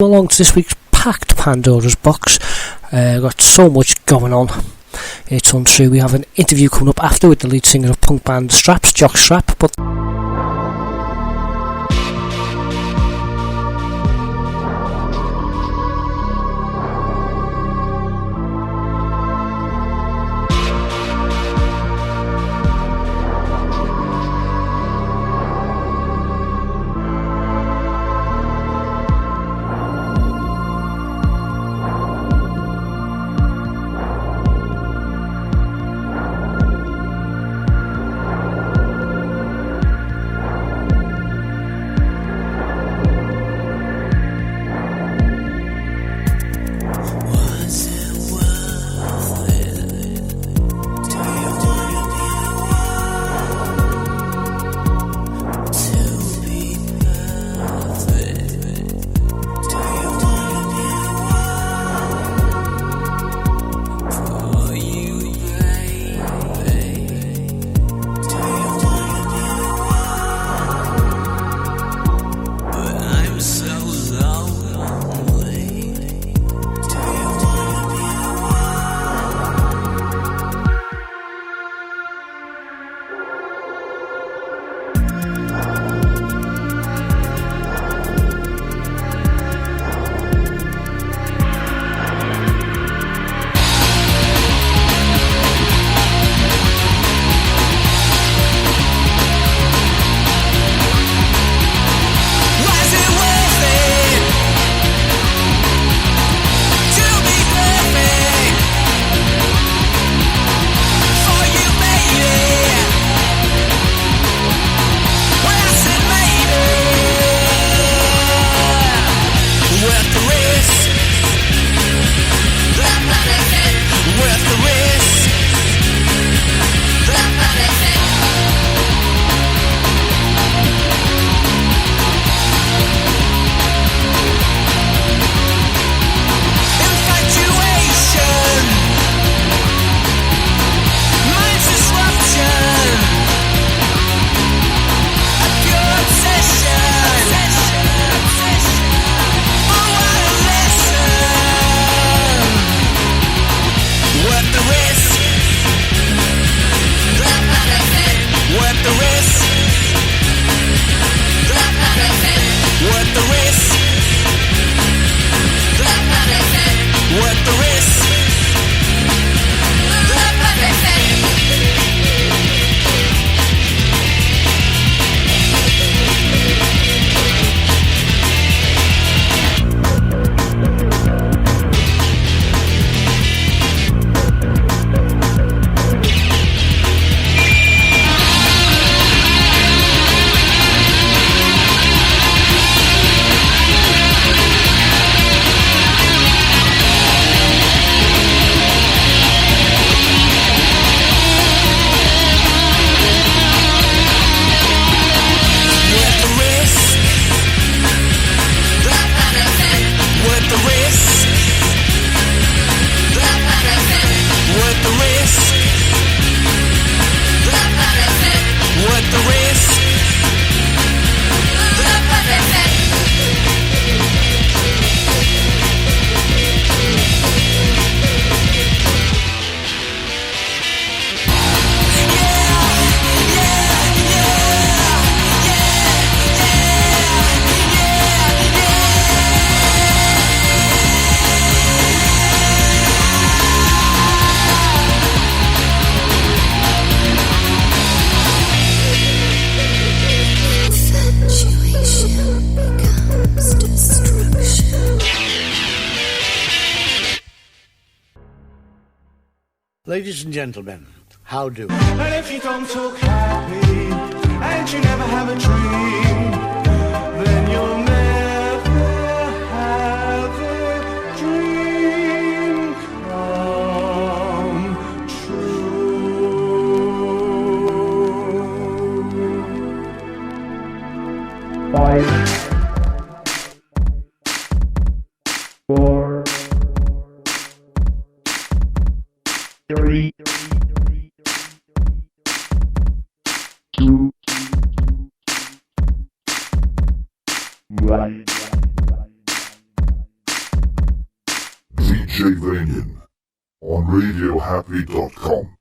Along to this week's packed Pandora's box. Got so much going on. It's untrue. We have an interview coming up after with the lead singer of punk band Straps, Jock Strap, but ladies and gentlemen, how do? And if you don't talk happy, and you never have a dream, then you'll never have a dream come true. 5, 4, 3, 2, 1. DJ Vanian on RadioHappy.com.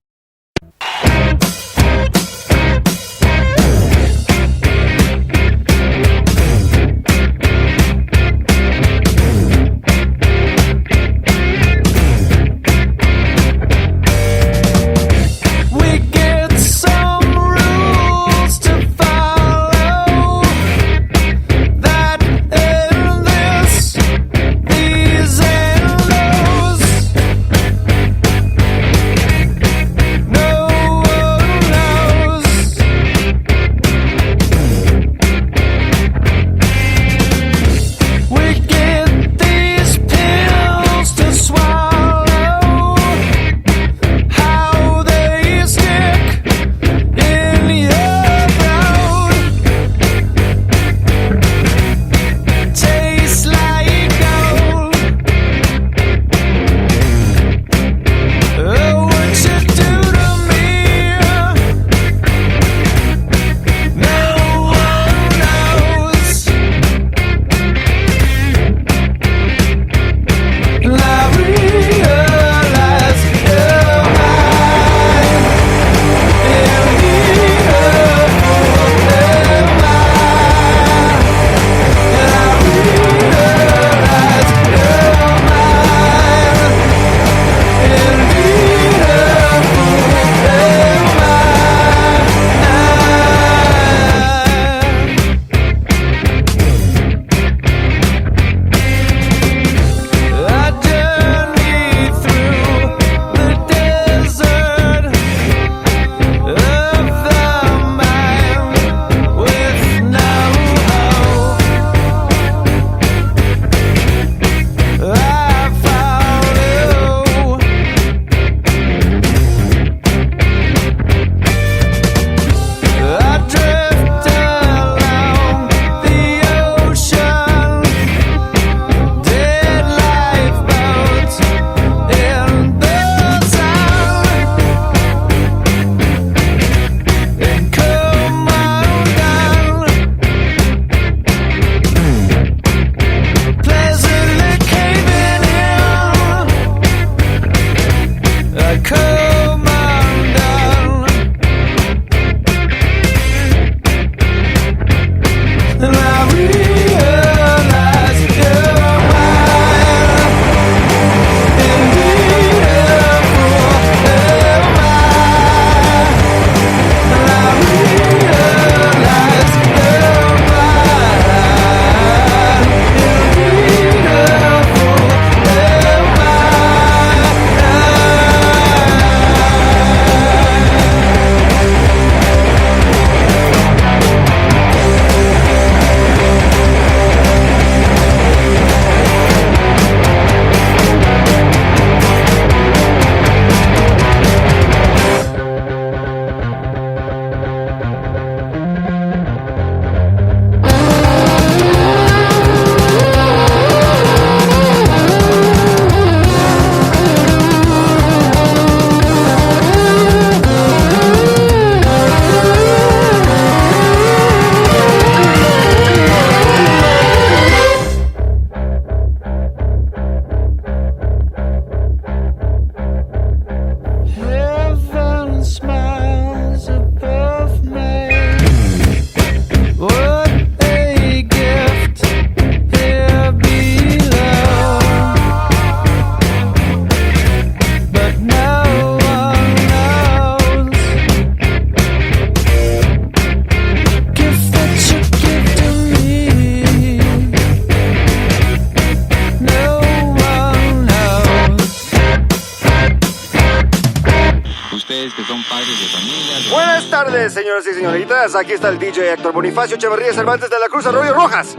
Buenas tardes, señoras y señoritas. Aquí está el DJ Héctor Bonifacio Echeverría Cervantes de la Cruz Arroyo Rojas.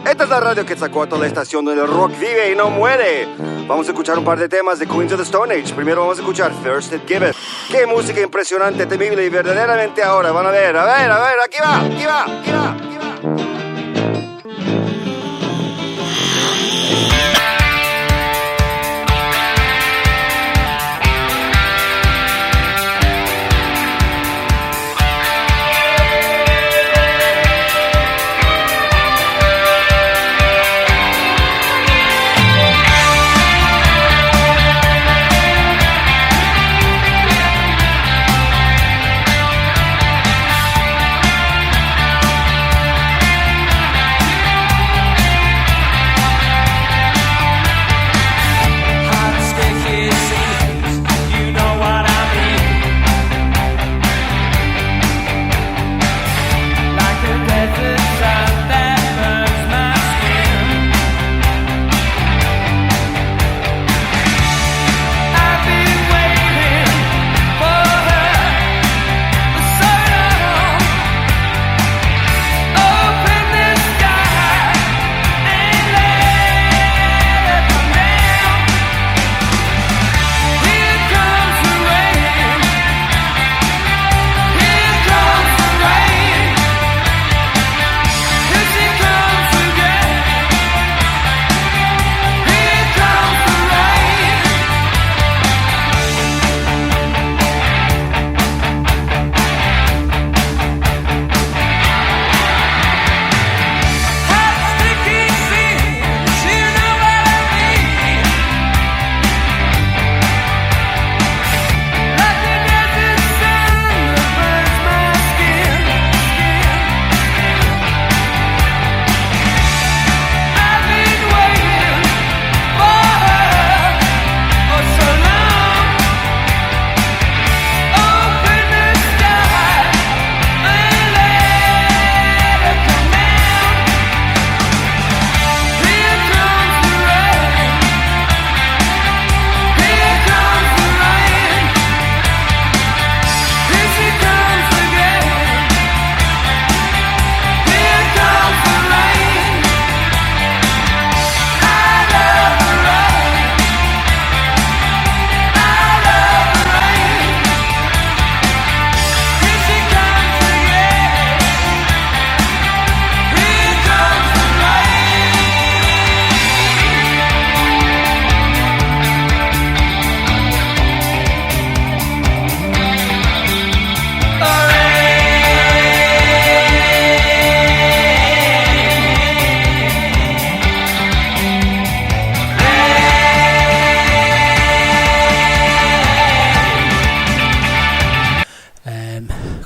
Esta es la radio que sacó a toda la estación donde el rock vive y no muere. Vamos a escuchar un par de temas de Queens of the Stone Age. Primero vamos a escuchar First It Give It. Qué música impresionante, temible y verdaderamente ahora. Van a ver, aquí va.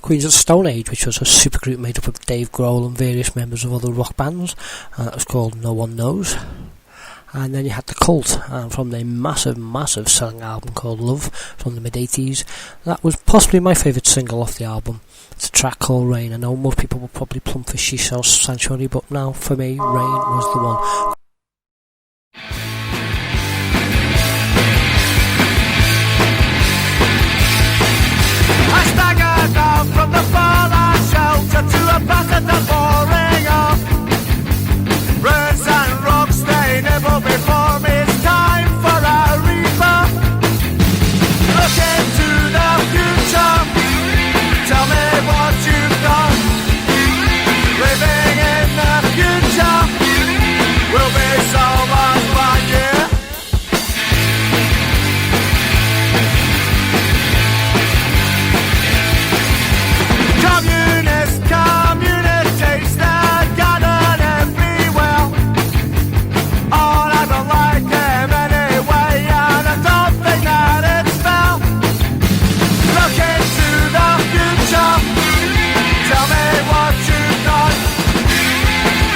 Queens of the Stone Age, which was a supergroup made up of Dave Grohl and various members of other rock bands, and that was called No One Knows. And then you had The Cult, and from their massive selling album called Love from the mid-80s, that was possibly my favourite single off the album. It's a track called Rain. I know most people will probably plump for She Sells Sanctuary, but now for me, Rain was the one. I staggered down from the fallout shelter to a passage that's boring off. Burns and rocks, they never before me. It's time for a rebirth. Look into the future. Tell me what you've done. Living in the future will be so much fun, yeah. Communities that gathered everywhere. Oh, I don't like them anyway, and I don't think that it's fair. Look into the future. Tell me what you've done.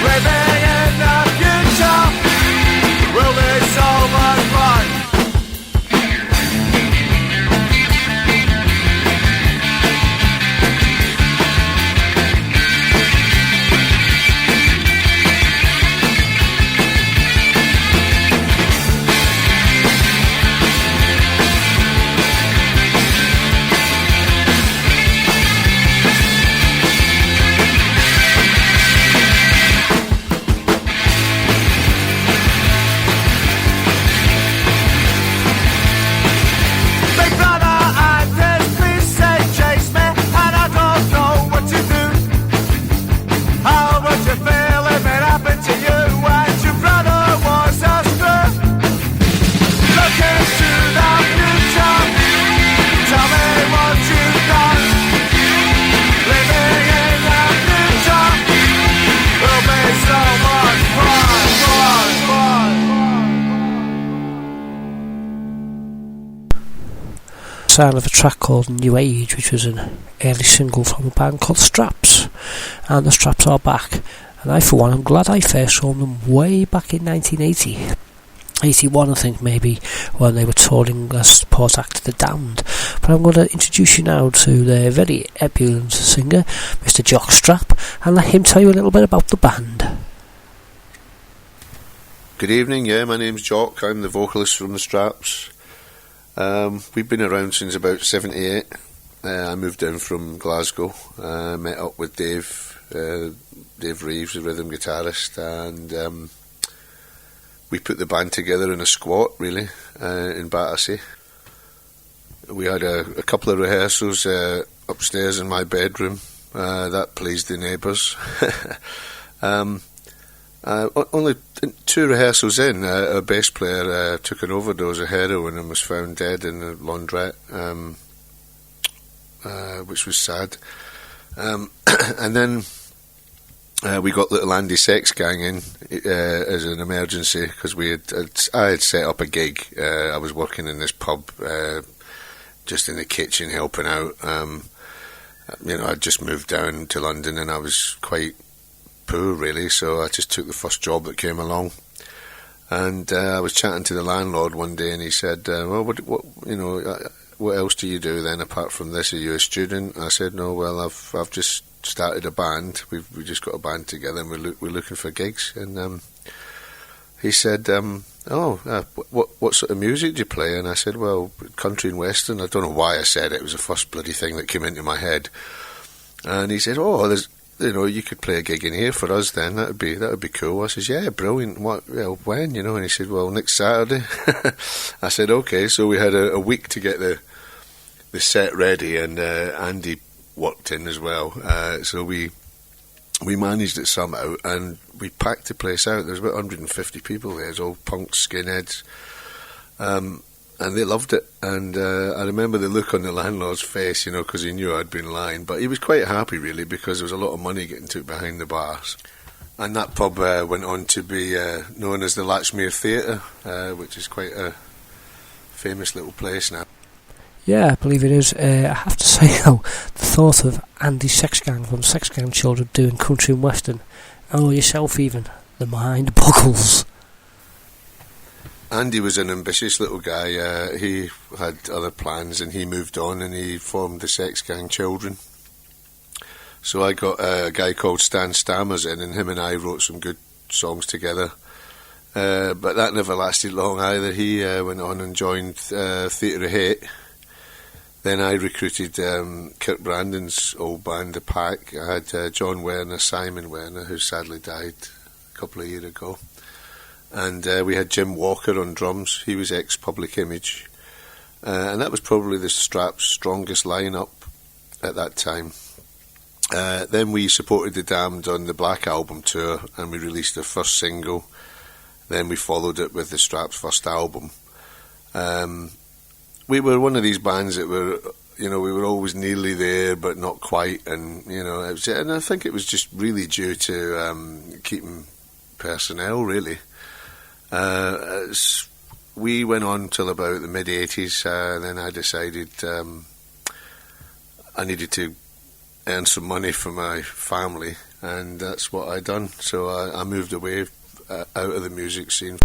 Living in the future will be so much fun. Sound of a track called New Age, which was an early single from a band called Straps, and the Straps are back, and I for one am glad I first saw them way back in 1980, 81 I think, maybe, when they were touring as support act to The Damned. But I'm going to introduce you now to their very ebullient singer, Mr. Jock Strap, and let him tell you a little bit about the band. Good evening, yeah, my name's Jock, I'm the vocalist from the Straps. We've been around since about 78. I moved down from Glasgow, met up with Dave Reeves, the rhythm guitarist, and we put the band together in a squat, really, in Battersea. We had a couple of rehearsals upstairs in my bedroom. That pleased the neighbours. Only 2 rehearsals in, a bass player took an overdose of heroin and was found dead in a laundrette, which was sad. And then we got Little Andy Sex Gang in as an emergency, because I had set up a gig. I was working in this pub, just in the kitchen helping out. I'd just moved down to London and I was quite poor, really, so I just took the first job that came along. And I was chatting to the landlord one day, and he said, "Well, what else do you do then apart from this? Are you a student?" I said, "No, well, I've just started a band. We just got a band together, and we're looking for gigs." And he said, what sort of music do you play?" And I said, "Well, country and western." I don't know why I said it. It was the first bloody thing that came into my head. And he said, "Oh, you could play a gig in here for us then. That'd be cool." I says, "Yeah, brilliant. What? When? And he said, "Well, next Saturday." I said, "Okay." So we had a week to get the set ready, and Andy worked in as well. So we managed it somehow, and we packed the place out. There was about 150 people there. It was all punks, skinheads. And they loved it, and I remember the look on the landlord's face, because he knew I'd been lying, but he was quite happy, really, because there was a lot of money getting took behind the bars. And that pub went on to be known as the Latchmere Theatre, which is quite a famous little place now. Yeah, I believe it is. I have to say, though, the thought of Andy Sex Gang from Sex Gang Children doing country and western. Oh, yourself even. The mind boggles. Andy was an ambitious little guy. He had other plans and he moved on and he formed the Sex Gang Children. So I got a guy called Stan Stammers in, and him and I wrote some good songs together. But that never lasted long either. He went on and joined Theatre of Hate. Then I recruited Kirk Brandon's old band, The Pack. I had John Werner, Simon Werner, who sadly died a couple of years ago. And we had Jim Walker on drums. He was ex-Public Image. And that was probably the Straps' strongest lineup at that time. Then we supported The Damned on the Black Album tour, and we released their first single. Then we followed it with the Straps' first album. We were one of these bands that were, we were always nearly there, but not quite. And, and I think it was just really due to keeping personnel, really. We went on till about the mid-80s, then I decided I needed to earn some money for my family, and that's what I done. So I moved away out of the music scene.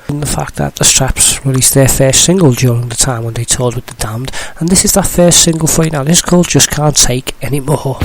And the fact that the Straps released their first single during the time when they toured with The Damned, and this is that first single for you now. This is called Just Can't Take Any More.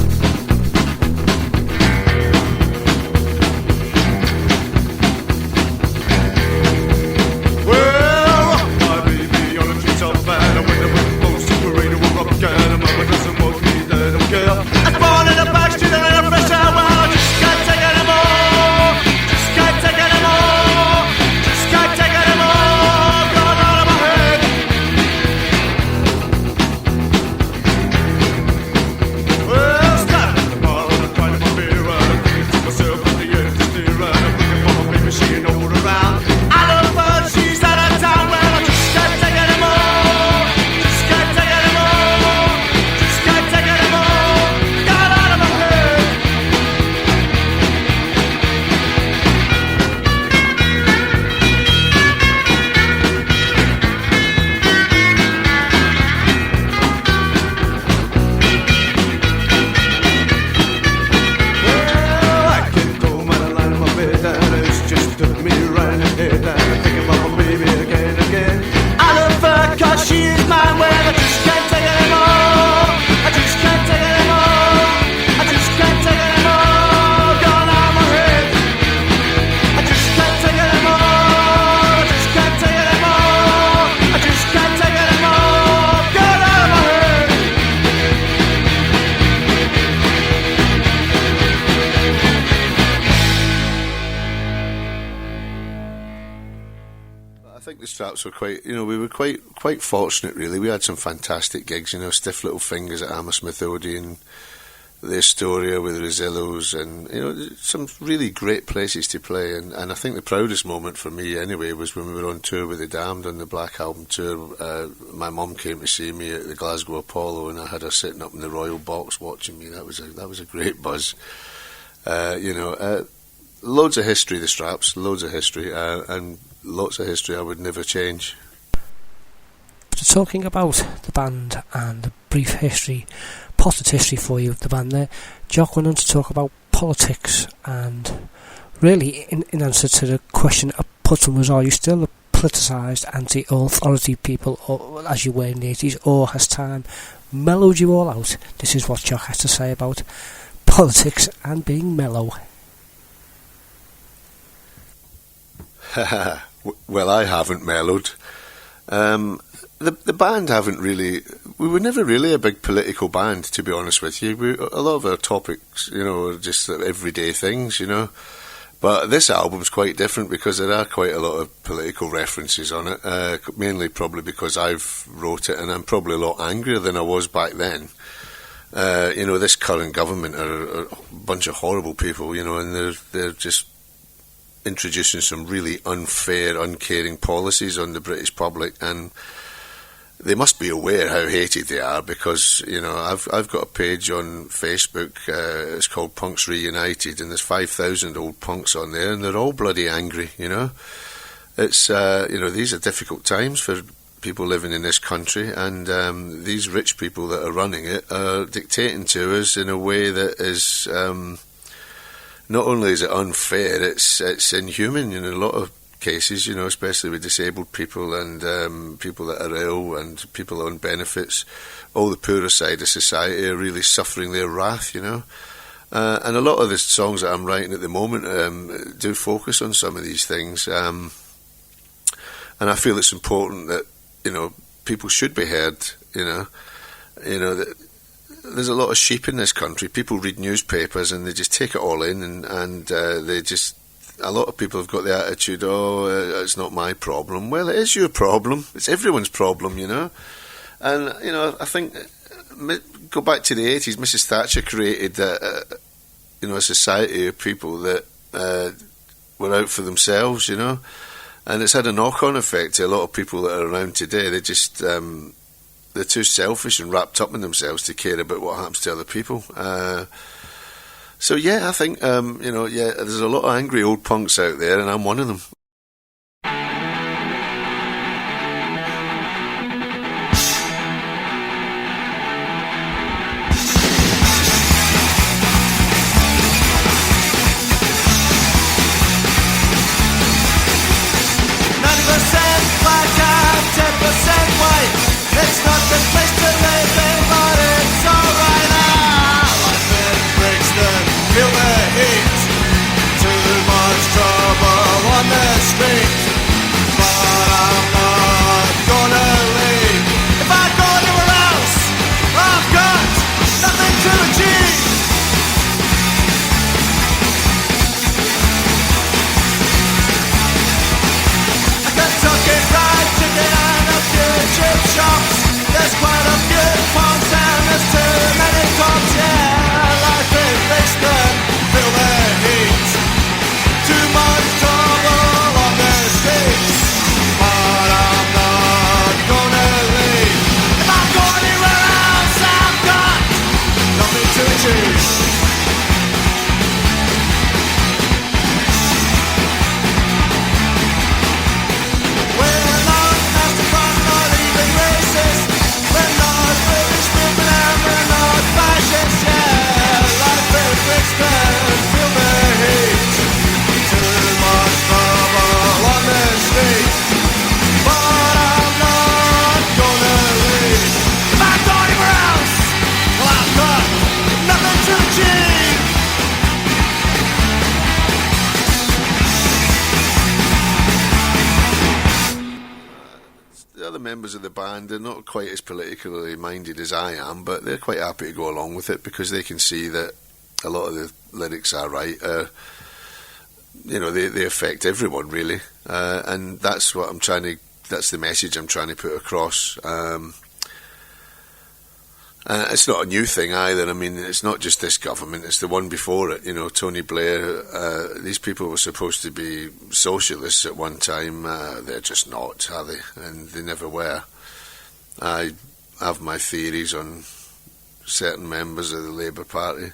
Straps were quite, we were quite fortunate, really. We had some fantastic gigs, Stiff Little Fingers at Hammersmith Odeon, the Astoria with Rosillos, and, some really great places to play. And I think the proudest moment for me, anyway, was when we were on tour with The Damned on the Black Album tour. My mum came to see me at the Glasgow Apollo, and I had her sitting up in the Royal Box watching me. That was a great buzz. Loads of history, the Straps, loads of history, and lots of history I would never change. So talking about the band and the brief history, potted history for you of the band there, Jock went on to talk about politics, and really in answer to the question I put to him was, are you still a politicised anti-authority people, or, as you were in the 80s, or has time mellowed you all out? This is what Jock has to say about politics and being mellow. Well, I haven't mellowed. The band haven't really... We were never really a big political band, to be honest with you. A lot of our topics, are just everyday things, But this album's quite different because there are quite a lot of political references on it, mainly probably because I've wrote it and I'm probably a lot angrier than I was back then. This current government are a bunch of horrible people, and they're just introducing some really unfair, uncaring policies on the British public, and they must be aware how hated they are because, I've got a page on Facebook, it's called Punks Reunited, and there's 5,000 old punks on there, and they're all bloody angry, It's, these are difficult times for people living in this country, and these rich people that are running it are dictating to us in a way that is not only is it unfair, it's inhuman in a lot of cases, you know, especially with disabled people and people that are ill and people on benefits. All the poorer side of society are really suffering their wrath, you know. And a lot of the songs that I'm writing at the moment do focus on some of these things. And I feel it's important that, you know, people should be heard, you know, that there's a lot of sheep in this country. People read newspapers and they just take it all in, and they just, a lot of people have got the attitude, it's not my problem. Well, it is your problem. It's everyone's problem, you know. And, you know, I think, go back to the 80s, Mrs. Thatcher created, you know, a society of people that were out for themselves, you know. And it's had a knock-on effect to a lot of people that are around today. They just, they're too selfish and wrapped up in themselves to care about what happens to other people. So, yeah, I think, you know, yeah, there's a lot of angry old punks out there, and I'm one of them. It's not the place to live in, but it's alright now. Life in Brixton, feel the heat. Too much trouble on the street. But I'm not gonna leave. If I go anywhere else, I've got nothing to achieve. A Kentucky Fried Chicken and a few chip shops. There's quite a few punks and there's too many cops, yeah. Life in Brixton, feel the heat. Too much trouble on the streets. But I'm not gonna leave. If I go anywhere else, I've got nothing to achieve. We're not masterfront, not even racist. We're not British people and we're not fascists, yeah. Life in Brixton, feel the heat. Too much trouble on the street. But I'm not gonna leave. If I go anywhere else, well, I've got nothing to achieve. The other members of the band, they're not quite as politically minded as I am, but they're quite happy to go along with it because they can see that a lot of the lyrics are right. You know, they affect everyone really, and that's what I'm trying to. That's the message I'm trying to put across. It's not a new thing either. I mean, it's not just this government, it's the one before it. You know, Tony Blair, these people were supposed to be socialists at one time. They're just not, are they? And they never were. I have my theories on certain members of the Labour Party.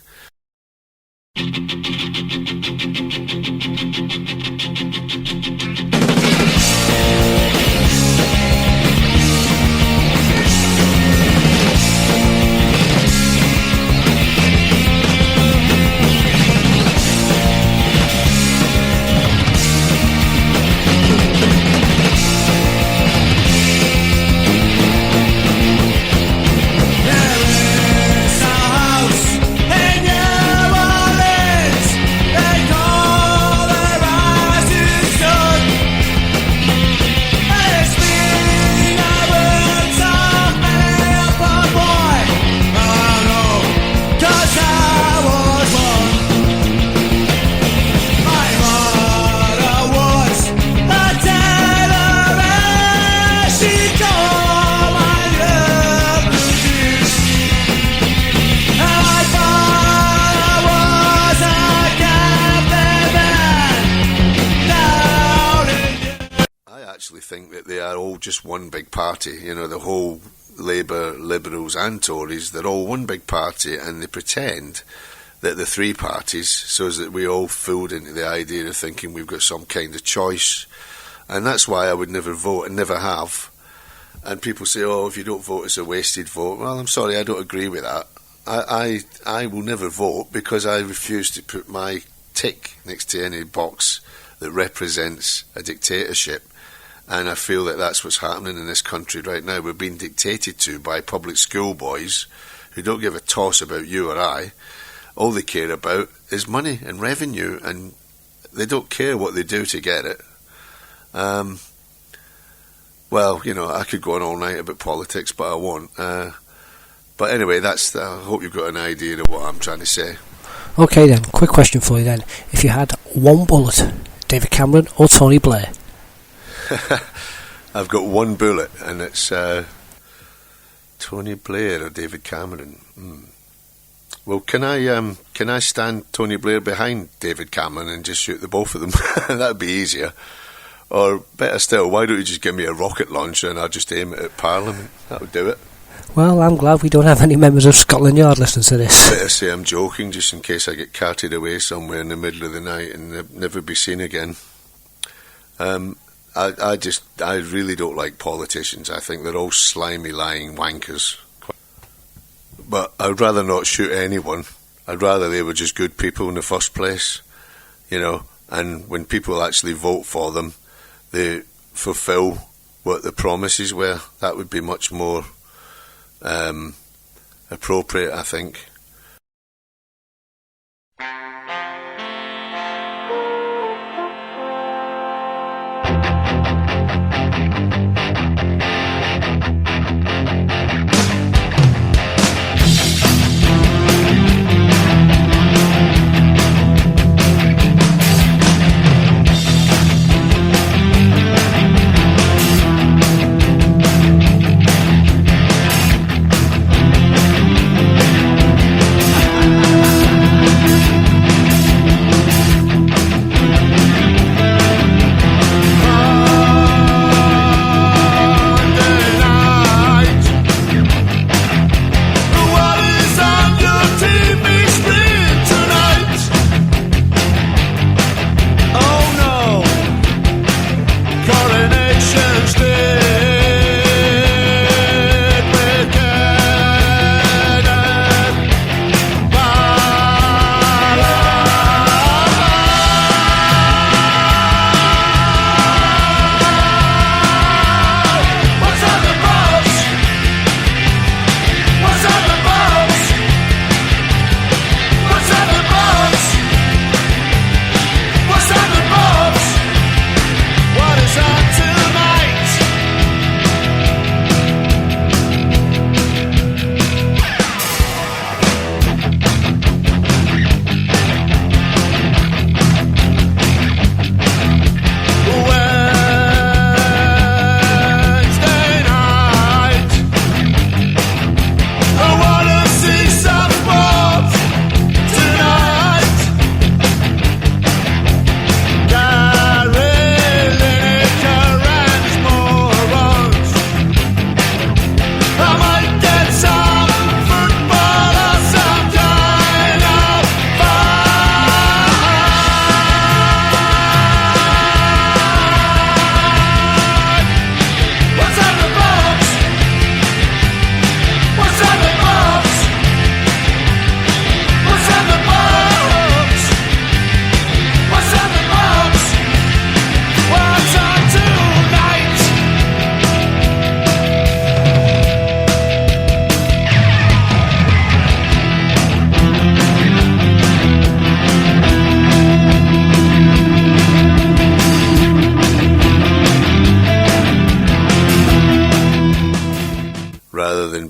Think that they are all just one big party, you know, the whole Labour, Liberals and Tories, they're all one big party, and they pretend that the three parties, so that we all fooled into the idea of thinking we've got some kind of choice. And that's why I would never vote and never have and people say, "Oh, if you don't vote, it's a wasted vote." Well, I'm sorry, I don't agree with that. I will never vote because I refuse to put my tick next to any box that represents a dictatorship. And I feel that that's what's happening in this country right now. We're being dictated to by public school boys who don't give a toss about you or I. All they care about is money and revenue, and they don't care what they do to get it. Well, you know, I could go on all night about politics, but I won't. But anyway, I hope you've got an idea of what I'm trying to say. Okay then, quick question for you then. If you had one bullet, David Cameron or Tony Blair? I've got one bullet, and it's Tony Blair or David Cameron. Well, can I stand Tony Blair behind David Cameron and just shoot the both of them? That'd be easier. Or better still, why don't you just give me a rocket launcher and I'll just aim it at Parliament? That would do it. Well, I'm glad we don't have any members of Scotland Yard listening to this. Better say I'm joking, just in case I get carted away somewhere in the middle of the night and never be seen again. I really don't like politicians. I think they're all slimy, lying wankers. But I'd rather not shoot anyone. I'd rather they were just good people in the first place, you know. And when people actually vote for them, they fulfil what the promises were. That would be much more appropriate, I think.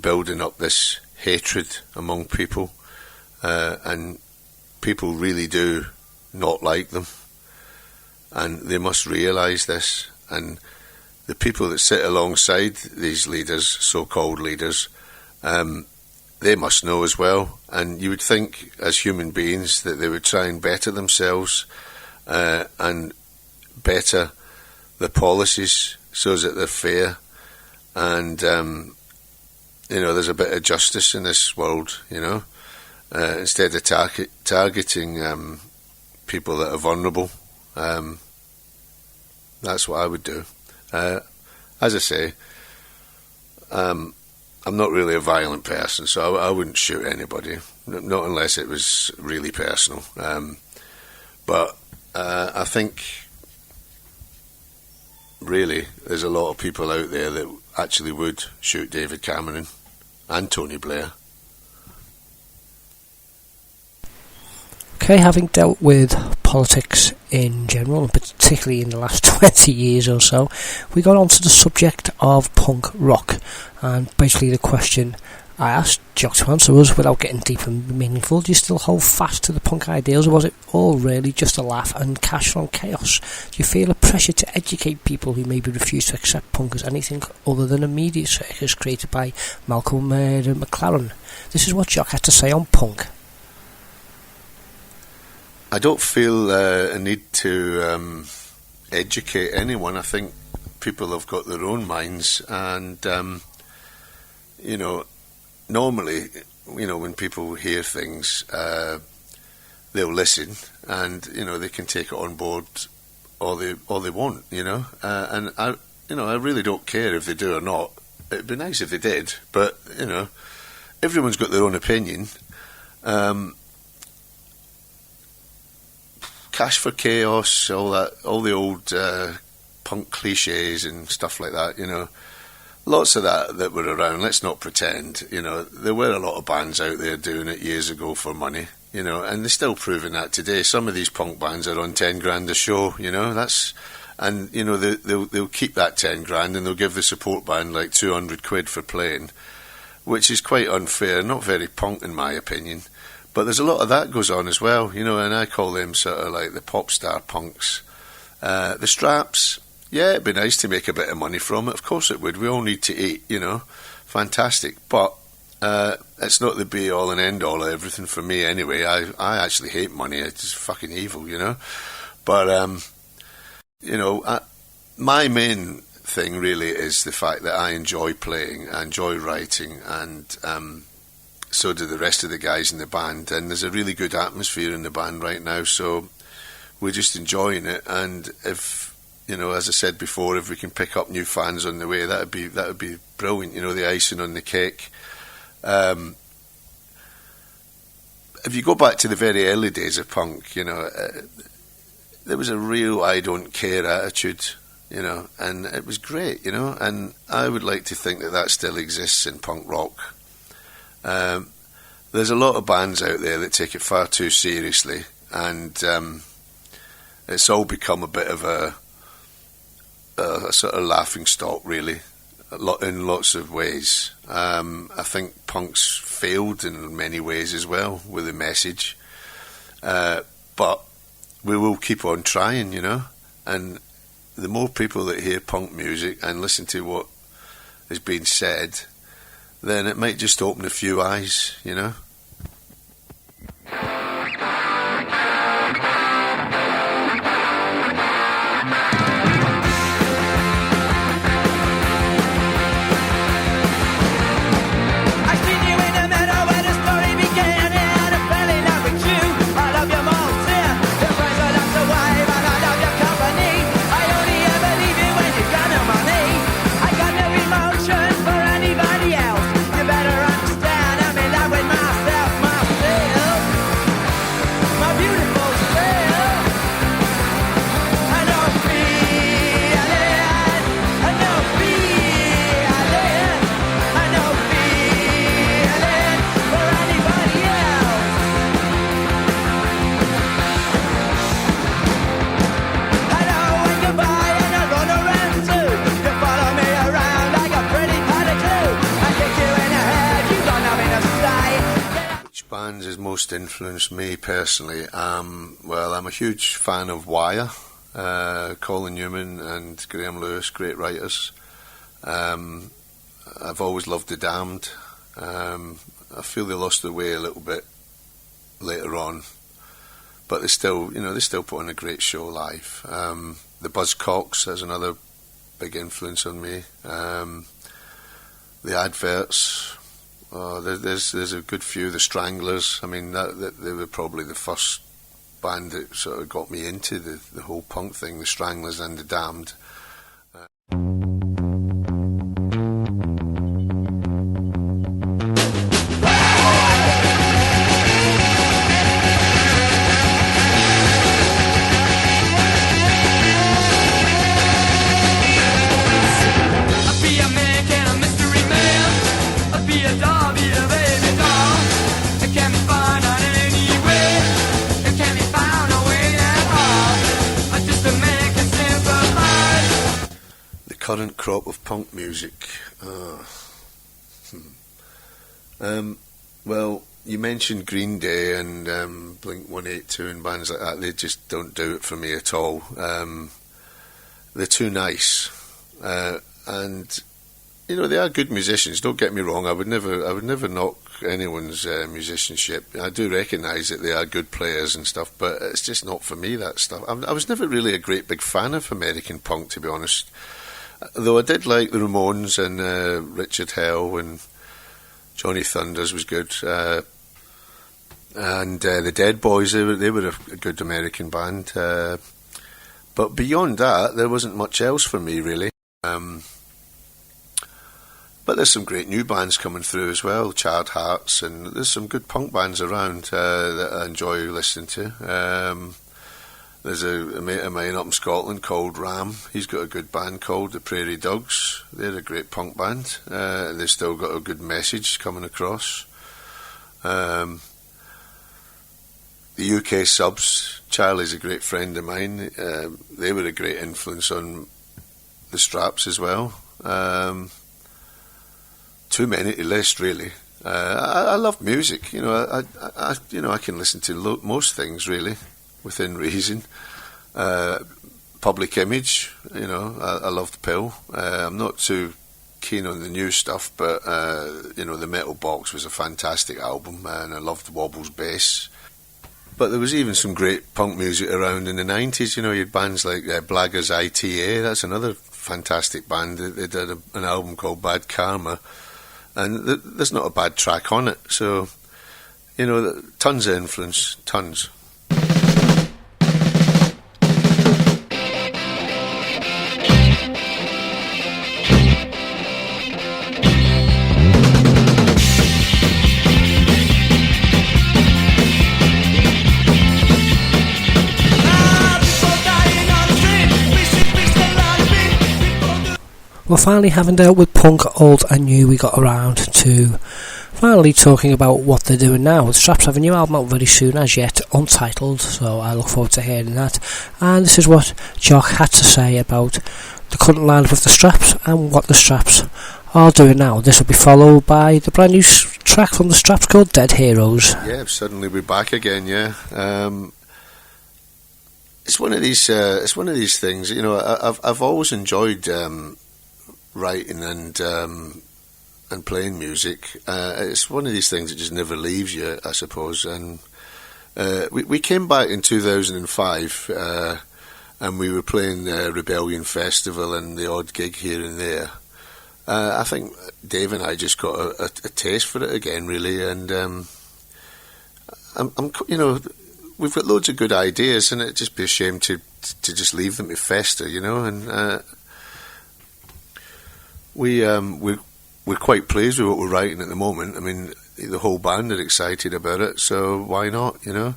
Building up this hatred among people, and people really do not like them, and they must realise this. And the people that sit alongside these leaders, so-called leaders, they must know as well. And you would think, as human beings, that they would try and better themselves and better the policies so that they're fair and you know, there's a bit of justice in this world, you know, instead of targeting people that are vulnerable. That's what I would do. As I say, I'm not really a violent person, so I wouldn't shoot anybody, not unless it was really personal. But I think, really, there's a lot of people out there that actually would shoot David Cameron and Tony Blair. Okay, having dealt with politics in general, and particularly in the last 20 years or so, we got onto the subject of punk rock. And basically the question I asked Jock to answer was, without getting deep and meaningful, do you still hold fast to the punk ideals, or was it all really just a laugh and cash from chaos? Do you feel a pressure to educate people who maybe refuse to accept punk as anything other than a media circus created by Malcolm McLaren? This is what Jock had to say on punk. I don't feel a need to educate anyone. I think people have got their own minds, and normally, when people hear things, they'll listen, and they can take it on board all they want, and I really don't care if they do or not. It'd be nice if they did, but everyone's got their own opinion. Cash for chaos, all the old punk cliches and stuff like that, lots of that were around. Let's not pretend, there were a lot of bands out there doing it years ago for money, and they're still proving that today. Some of these punk bands are on 10 grand a show, and they'll keep that 10 grand and they'll give the support band like 200 quid for playing, which is quite unfair, not very punk in my opinion. But there's a lot of that goes on as well, and I call them sort of like the pop star punks. The Straps, yeah, it'd be nice to make a bit of money from it. Of course it would. We all need to eat, fantastic. But it's not the be-all and end-all of everything for me anyway. I actually hate money. It's just fucking evil, But, my main thing really is the fact that I enjoy playing, I enjoy writing, and so do the rest of the guys in the band, and there's a really good atmosphere in the band right now, so we're just enjoying it. And if as I said before, if we can pick up new fans on the way, that would be brilliant, the icing on the cake. If you go back to the very early days of punk, there was a real I don't care attitude, and it was great, and I would like to think that still exists in punk rock. There's a lot of bands out there that take it far too seriously, and it's all become a bit of a sort of laughing stock, really, in lots of ways. I think punk's failed in many ways as well with the message, but we will keep on trying, and the more people that hear punk music and listen to what is being said, then it might just open a few eyes, Has most influenced me personally. Well, I'm a huge fan of Wire, Colin Newman and Graham Lewis, great writers. I've always loved The Damned. I feel they lost their way a little bit later on, but they still put on a great show live. The Buzzcocks has another big influence on me. The Adverts. There's a good few. The Stranglers. I mean, they were probably the first band that sort of got me into the whole punk thing. The Stranglers and The Damned. crop of punk music. Well, you mentioned Green Day and Blink 182 and bands like that. They just don't do it for me at all. They're too nice, and you know, they are good musicians. Don't get me wrong. I would never knock anyone's musicianship. I do recognise that they are good players and stuff, but it's just not for me, that stuff. I was never really a great big fan of American punk, to be honest. Though I did like the Ramones and Richard Hell and Johnny Thunders was good, and the Dead Boys. They were a good American band, but beyond that, there wasn't much else for me really. But there's some great new bands coming through as well, Charred Hearts, and there's some good punk bands around that I enjoy listening to. There's a mate of mine up in Scotland called Ram. He's got a good band called the Prairie Dogs. They're a great punk band. They've still got a good message coming across. The UK Subs, Charlie's a great friend of mine. They were a great influence on the Straps as well. Too many to list, really. I love music. You know, I can listen to most things really, within reason. Public Image, you know, I love the Pill. I'm not too keen on the new stuff, but you know, the Metal Box was a fantastic album, and I loved Wobble's bass. But there was even some great punk music around in the 90s. You know, you had bands like Blaggers ITA. That's another fantastic band. They did an album called Bad Karma, and there's not a bad track on it. So, you know, tons of influence, tons. Well, finally, having dealt with punk, old and new, we got around to finally talking about what they're doing now. The Straps have a new album out very soon, as yet untitled, so I look forward to hearing that. And this is what Jock had to say about the current lineup of the Straps and what the Straps are doing now. This will be followed by the brand new track from the Straps called Dead Heroes. Yeah, suddenly we're back again. Yeah. It's one of these. It's one of these things. You know, I've always enjoyed writing and playing music. It's one of these things that just never leaves you, I suppose. And we came back in 2005, and we were playing Rebellion Festival and the odd gig here and there. I think Dave and I just got a taste for it again, really. And I'm you know, we've got loads of good ideas, and it'd just be a shame to just leave them to fester, you know. And we're quite pleased with what we're writing at the moment. I mean, the whole band are excited about it, so why not, you know?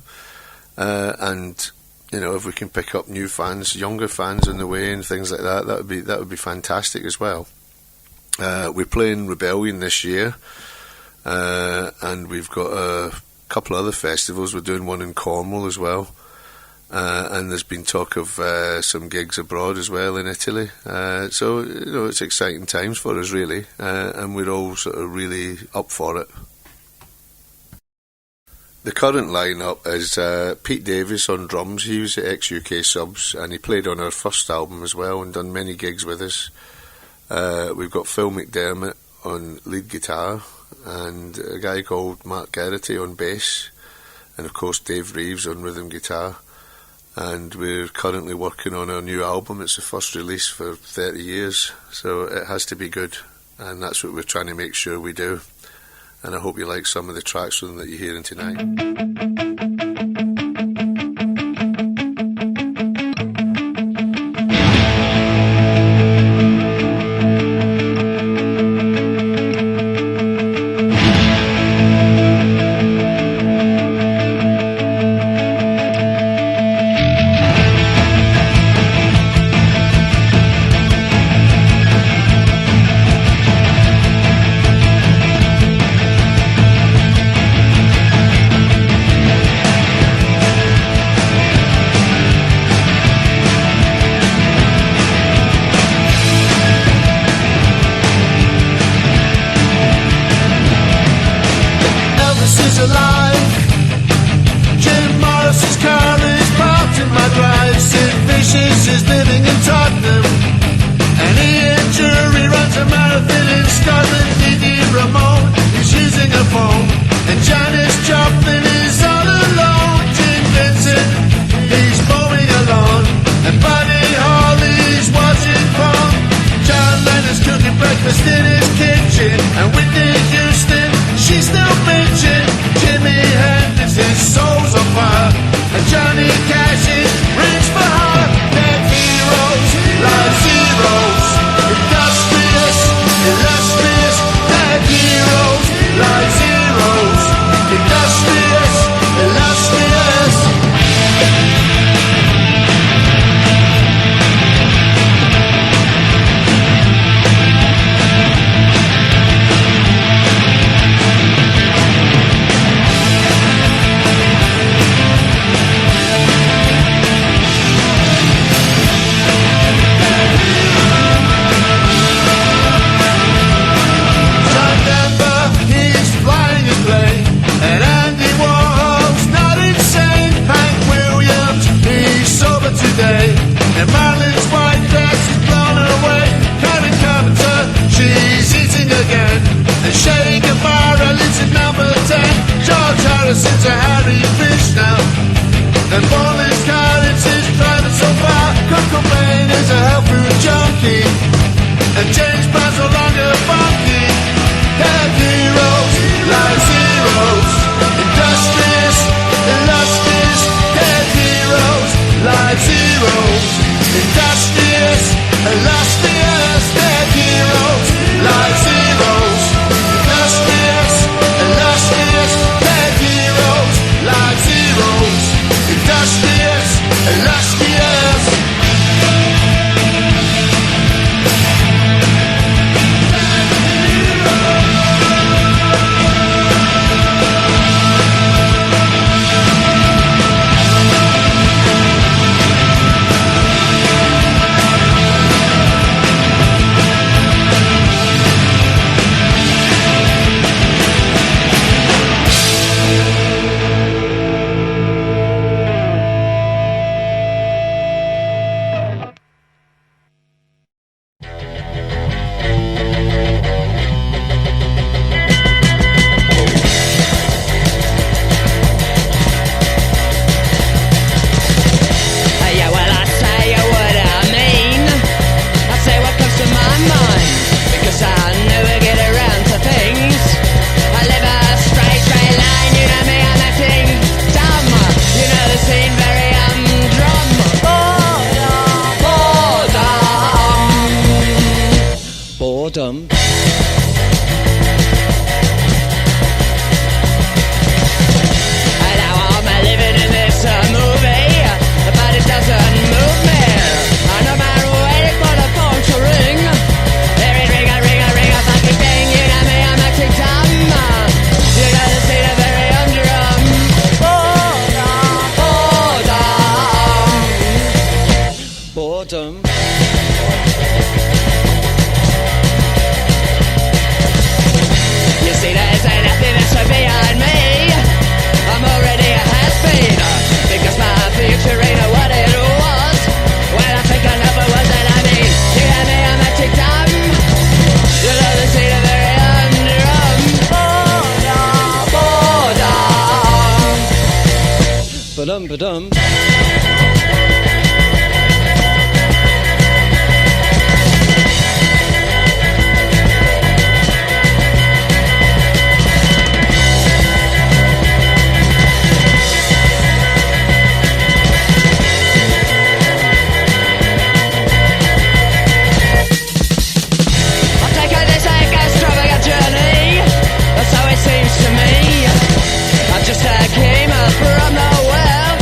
And you know, if we can pick up new fans, younger fans on the way, and things like that, that would be fantastic as well. We're playing Rebellion this year, and we've got a couple of other festivals. We're doing one in Cornwall as well. And there's been talk of some gigs abroad as well in Italy. So, you know, it's exciting times for us, really. And we're all sort of really up for it. The current lineup is Pete Davis on drums. He was at ex-UK Subs, and he played on our first album as well and done many gigs with us. We've got Phil McDermott on lead guitar, and a guy called Mark Garrity on bass, and of course Dave Reeves on rhythm guitar. And we're currently working on our new album. It's the first release for 30 years, so it has to be good, and that's what we're trying to make sure we do. And I hope you like some of the tracks from them that you're hearing tonight. Gracious is living in Tottenham, and Ian Jury runs a marathon in Scotland. Didi Ramone is using a phone, and Janis Joplin is all alone. Jim Vincent, he's mowing a lawn, and Buddy Holly's watching porn. John Lennon's cooking breakfast in his kitchen, and Whitney Houston, she's still bitching. Jimi Hendrix, his soul's on fire, and Johnny Cash is rich for her. They're heroes, like zeros, industrious, illustrious. They're heroes, like zeros, industrious, illustrious. And Marlon's white dress is blown away. Karen Carpenter, she's eating again. And Sherry Guevara lives at number 10. George Harrison's a Harry Fish now. And Boris Carriage is driving so far. Kurt Cobain is a health food junkie. And James Brown's no longer funky. They're heroes, like zeros, industrious, illustrious. They're heroes, like zeros, industrious, illustrious. They're heroes, like zeros, industrious, illustrious. They're heroes, like zeros, industrious, illustrious. boredom. And now I'm living in this movie, but it doesn't move me. And no matter waiting for the phone to ring, there is ring a fucking thing. You know me, I'm acting dumb. You know the scene of very humdrum. Boredom. You see, there's nothing that's beyond me. I'm already a has-been, because my future ain't what it was. When I think I never was what I mean. You hear me, I'm acting dumb. You know the scene of very humdrum. Boredom. Ba-dum. Seems to me I just came up from nowhere.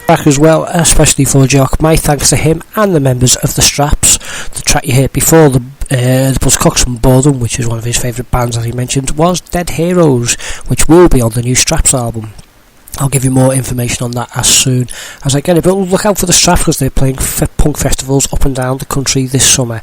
Back as well, especially for Jock. My thanks to him and the members of the Straps. The track you heard before, the Buzzcocks from Boredom, which is one of his favourite bands, as he mentioned, was Dead Heroes, which will be on the new Straps album. I'll give you more information on that as soon as I get it, but look out for the Straps because they're playing punk festivals up and down the country this summer.